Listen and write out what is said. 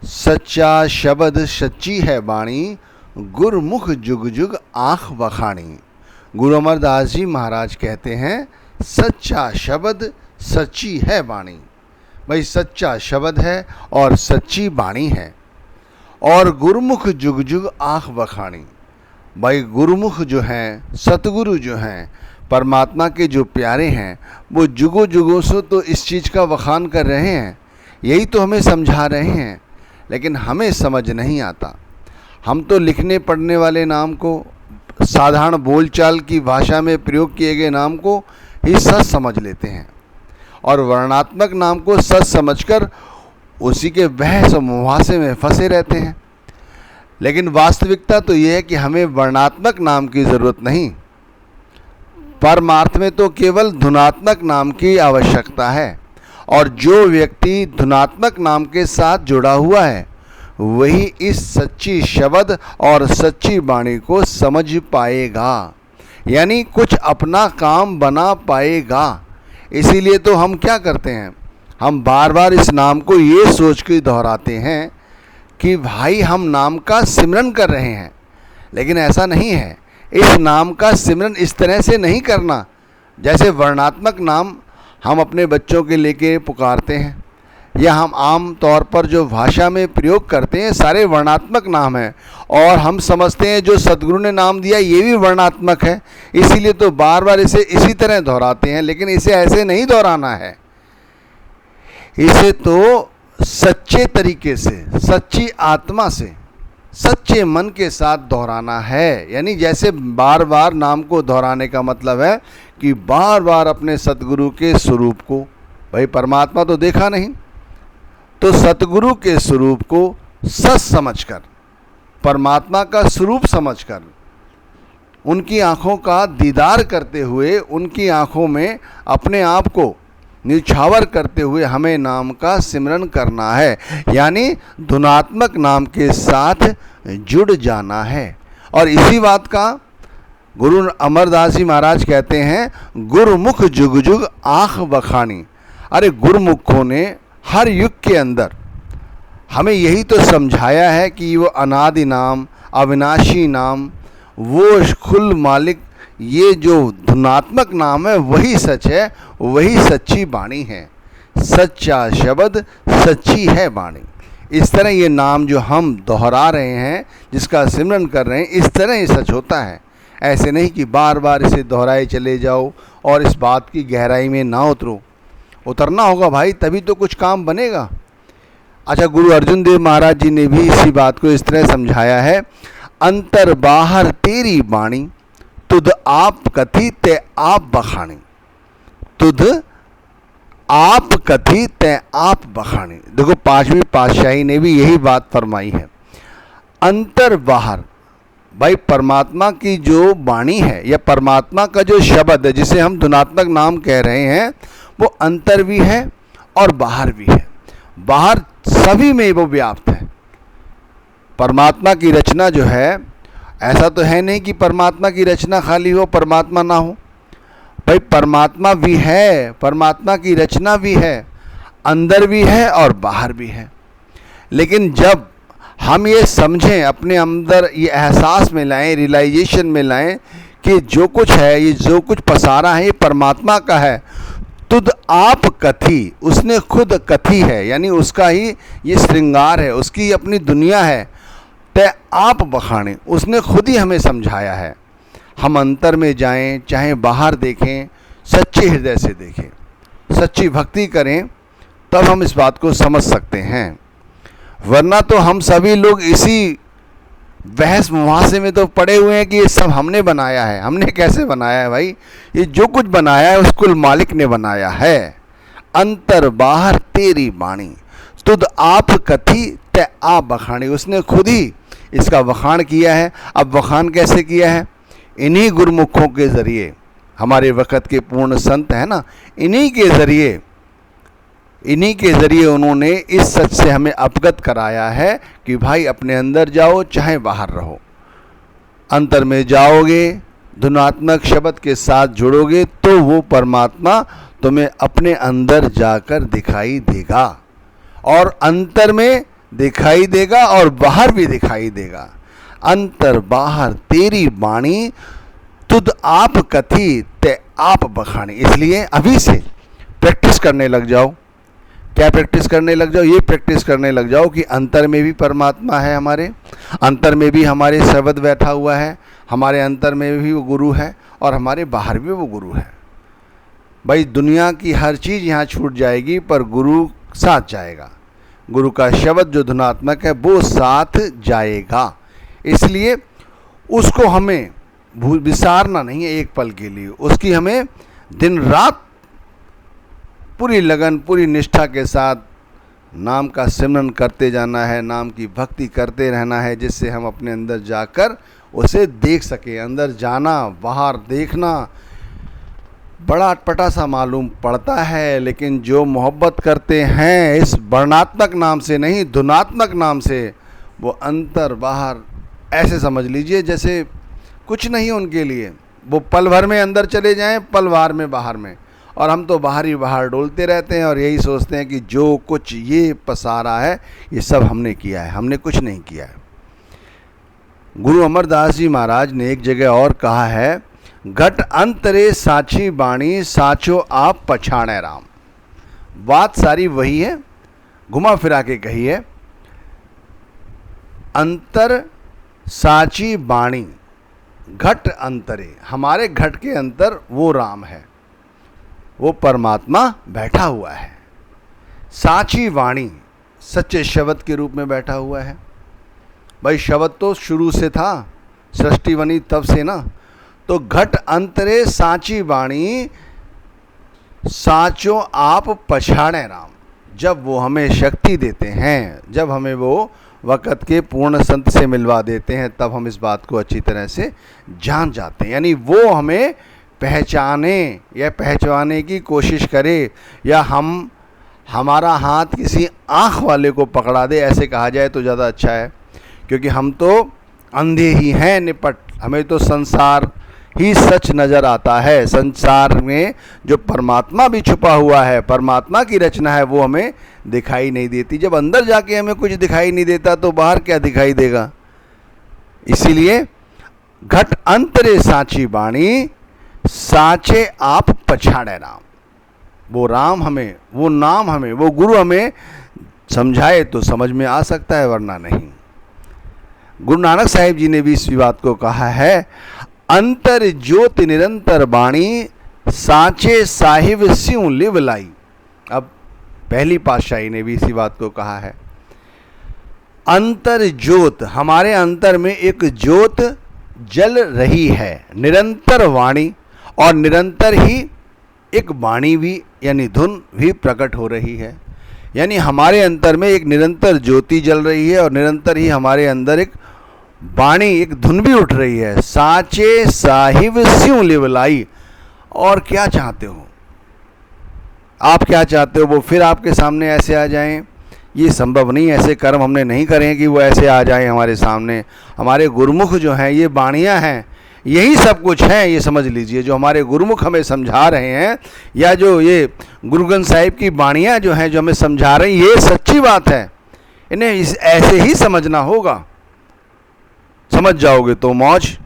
सच्चा शब्द सच्ची है बाणी, गुरमुख जुग जुग आँख बखानी। गुरु अमरदास जी महाराज कहते हैं सच्चा शब्द सच्ची है बाणी। भाई सच्चा शब्द है और सच्ची बाणी है। और गुरमुख जुग जुग आँख बखानी। भाई गुरुमुख जो हैं, सतगुरु जो हैं, परमात्मा के जो प्यारे हैं, वो जुगों जुगों से तो इस चीज़ का वखान कर रहे हैं, यही तो हमें समझा रहे हैं, लेकिन हमें समझ नहीं आता। हम तो लिखने पढ़ने वाले नाम को, साधारण बोलचाल की भाषा में प्रयोग किए गए नाम को ही सच समझ लेते हैं और वर्णात्मक नाम को सच समझकर उसी के बहस और मुहासे में फंसे रहते हैं। लेकिन वास्तविकता तो ये है कि हमें वर्णात्मक नाम की ज़रूरत नहीं, परमार्थ में तो केवल धुनात्मक नाम की आवश्यकता है। और जो व्यक्ति धुनात्मक नाम के साथ जुड़ा हुआ है वही इस सच्ची शब्द और सच्ची वाणी को समझ पाएगा, यानी कुछ अपना काम बना पाएगा। इसीलिए तो हम क्या करते हैं, हम बार बार इस नाम को ये सोच के दोहराते हैं कि भाई हम नाम का सिमरन कर रहे हैं, लेकिन ऐसा नहीं है। इस नाम का सिमरन इस तरह से नहीं करना जैसे वर्णात्मक नाम हम अपने बच्चों के लेके पुकारते हैं, या हम आम तौर पर जो भाषा में प्रयोग करते हैं सारे वर्णात्मक नाम हैं और हम समझते हैं जो सद्गुरु ने नाम दिया ये भी वर्णात्मक है, इसीलिए तो बार बार इसे इसी तरह दोहराते हैं। लेकिन इसे ऐसे नहीं दोहराना है, इसे तो सच्चे तरीके से, सच्ची आत्मा से, सच्चे मन के साथ दोहराना है। यानी जैसे बार बार नाम को दोहराने का मतलब है कि बार बार अपने सतगुरु के स्वरूप को, भाई परमात्मा तो देखा नहीं, तो सतगुरु के स्वरूप को सच समझकर, परमात्मा का स्वरूप समझकर, उनकी आँखों का दीदार करते हुए, उनकी आँखों में अपने आप को निछावर करते हुए हमें नाम का सिमरन करना है, यानी धुनात्मक नाम के साथ जुड़ जाना है। और इसी बात का गुरु अमरदास जी महाराज कहते हैं गुरुमुख जुग जुग आँख बखानी। अरे गुरुमुखों ने हर युग के अंदर हमें यही तो समझाया है कि वो अनादि नाम, अविनाशी नाम, वो खुल मालिक, ये जो धुनात्मक नाम है वही सच है, वही सच्ची वाणी है। सच्चा शब्द सच्ची है वाणी। इस तरह ये नाम जो हम दोहरा रहे हैं, जिसका सिमरन कर रहे हैं, इस तरह ये सच होता है। ऐसे नहीं कि बार बार इसे दोहराए चले जाओ और इस बात की गहराई में ना उतरो। उतरना होगा भाई, तभी तो कुछ काम बनेगा। अच्छा, गुरु अर्जुन देव महाराज जी ने भी इसी बात को इस तरह समझाया है, अंतर बाहर तेरी वाणी, तुध आप कथी ते आप बखानी। तुध आप कथी ते आप बखानी। देखो पांचवी पातशाही ने भी यही बात फरमाई है। अंतर बाहर, भाई परमात्मा की जो वाणी है या परमात्मा का जो शब्द है जिसे हम धुनात्मक नाम कह रहे हैं, वो अंतर भी है और बाहर भी है। बाहर सभी में वो व्याप्त है। परमात्मा की रचना जो है, ऐसा तो है नहीं कि परमात्मा की रचना खाली हो, परमात्मा ना हो। भाई परमात्मा भी है, परमात्मा की रचना भी है, अंदर भी है और बाहर भी है। लेकिन जब हम ये समझें, अपने अंदर ये एहसास में लाएं, रियलाइजेशन में लाएं कि जो कुछ है, ये जो कुछ पसारा है ये परमात्मा का है। तुद आप कथी, उसने खुद कथी है, यानी उसका ही ये श्रृंगार है, उसकी अपनी दुनिया है। ते आप बखाने, उसने खुद ही हमें समझाया है। हम अंतर में जाएं, चाहे बाहर देखें, सच्चे हृदय से देखें, सच्ची भक्ति करें, तब हम इस बात को समझ सकते हैं। वरना तो हम सभी लोग इसी बहस मुहासे में तो पड़े हुए हैं कि ये सब हमने बनाया है। हमने कैसे बनाया है भाई? ये जो कुछ बनाया है उस कुल मालिक ने बनाया है। अंतर बाहर तेरी वाणी, तुद आप कथी ते आप बखानी। उसने खुद ही इसका वखान किया है। अब वखान कैसे किया है? इन्हीं गुरुमुखों के ज़रिए, हमारे वक़्त के पूर्ण संत हैं ना, इन्हीं के ज़रिए उन्होंने इस सच से हमें अवगत कराया है कि भाई अपने अंदर जाओ चाहे बाहर रहो, अंतर में जाओगे, धुनात्मक शब्द के साथ जुड़ोगे तो वो परमात्मा तुम्हें अपने अंदर जाकर दिखाई देगा। और अंतर में दिखाई देगा और बाहर भी दिखाई देगा। अंतर बाहर तेरी बाणी, तुद आप कथी ते आप बखानी। इसलिए अभी से प्रैक्टिस करने लग जाओ। क्या प्रैक्टिस करने लग जाओ? ये प्रैक्टिस करने लग जाओ कि अंतर में भी परमात्मा है, हमारे अंतर में भी हमारे शब्द बैठा हुआ है, हमारे अंतर में भी वो गुरु है और हमारे बाहर भी वो गुरु है। भाई दुनिया की हर चीज़ यहाँ छूट जाएगी पर गुरु साथ जाएगा। गुरु का शब्द जो धुनात्मक है वो साथ जाएगा। इसलिए उसको हमें विसारना नहीं है एक पल के लिए। उसकी हमें दिन रात पूरी लगन पूरी निष्ठा के साथ नाम का सिमरन करते जाना है, नाम की भक्ति करते रहना है, जिससे हम अपने अंदर जाकर उसे देख सकें। अंदर जाना बाहर देखना बड़ा अटपटा सा मालूम पड़ता है, लेकिन जो मोहब्बत करते हैं इस वर्णात्मक नाम से नहीं धुनात्मक नाम से, वो अंतर बाहर ऐसे समझ लीजिए जैसे कुछ नहीं उनके लिए। वो पल भर में अंदर चले जाएं, पल भर में बाहर में, और हम तो बाहर ही बाहर डोलते रहते हैं और यही सोचते हैं कि जो कुछ ये पसारा है ये सब हमने किया है। हमने कुछ नहीं किया है। गुरु अमरदास जी महाराज ने एक जगह और कहा है, घट अंतरे साची बाणी, साचो आप पछाणे राम। बात सारी वही है, घुमा फिरा के कही है। अंतर साची बाणी, घट अंतरे, हमारे घट के अंदर वो राम है, वो परमात्मा बैठा हुआ है। साची वाणी, सच्चे शब्द के रूप में बैठा हुआ है। भाई शब्द तो शुरू से था, सृष्टि बनी तब से ना। तो घट अंतरे साची वाणी, साचो आप पछाणे राम। जब वो हमें शक्ति देते हैं, जब हमें वो वक़्त के पूर्ण संत से मिलवा देते हैं, तब हम इस बात को अच्छी तरह से जान जाते हैं। यानी वो हमें पहचाने या पहचाने की कोशिश करे, या हमारा हाथ किसी आँख वाले को पकड़ा दे, ऐसे कहा जाए तो ज़्यादा अच्छा है। क्योंकि हम तो अंधे ही हैं निपट, हमें तो संसार ही सच नज़र आता है। संसार में जो परमात्मा भी छुपा हुआ है, परमात्मा की रचना है, वो हमें दिखाई नहीं देती। जब अंदर जाके हमें कुछ दिखाई नहीं देता तो बाहर क्या दिखाई देगा। इसीलिए घट अंतरे साची बाणी, साचे आप पछाड़े राम। वो राम हमें, वो नाम हमें, वो गुरु हमें समझाए तो समझ में आ सकता है, वरना नहीं। गुरु नानक साहिब जी ने भी इस बात को कहा है, अंतर ज्योति निरंतर बाणी, साचे साहिब स्यों लिव लाई। अब पहली पातशाही ने भी इसी बात को कहा है। अंतर ज्योत, हमारे अंतर में एक ज्योत जल रही है, निरंतर वाणी, और निरंतर ही एक वाणी भी यानी धुन भी प्रकट हो रही है। यानी हमारे अंतर में एक निरंतर ज्योति जल रही है और निरंतर ही हमारे अंदर एक वाणी, एक धुन भी उठ रही है। साचे साहिब स्यों लिव लाई। और क्या चाहते हो आप, क्या चाहते हो वो फिर आपके सामने ऐसे आ जाएं? ये संभव नहीं। ऐसे कर्म हमने नहीं करे कि वो ऐसे आ जाएं हमारे सामने। हमारे गुरुमुख जो हैं ये वाणियाँ हैं, यही सब कुछ है। ये समझ लीजिए, जो हमारे गुरुमुख हमें समझा रहे हैं, या जो ये गुरु ग्रंथ साहिब की वाणियाँ जो हैं जो हमें समझा रही, ये सच्ची बात है। इन्हें ऐसे ही समझना होगा। समझ जाओगे तो मौज।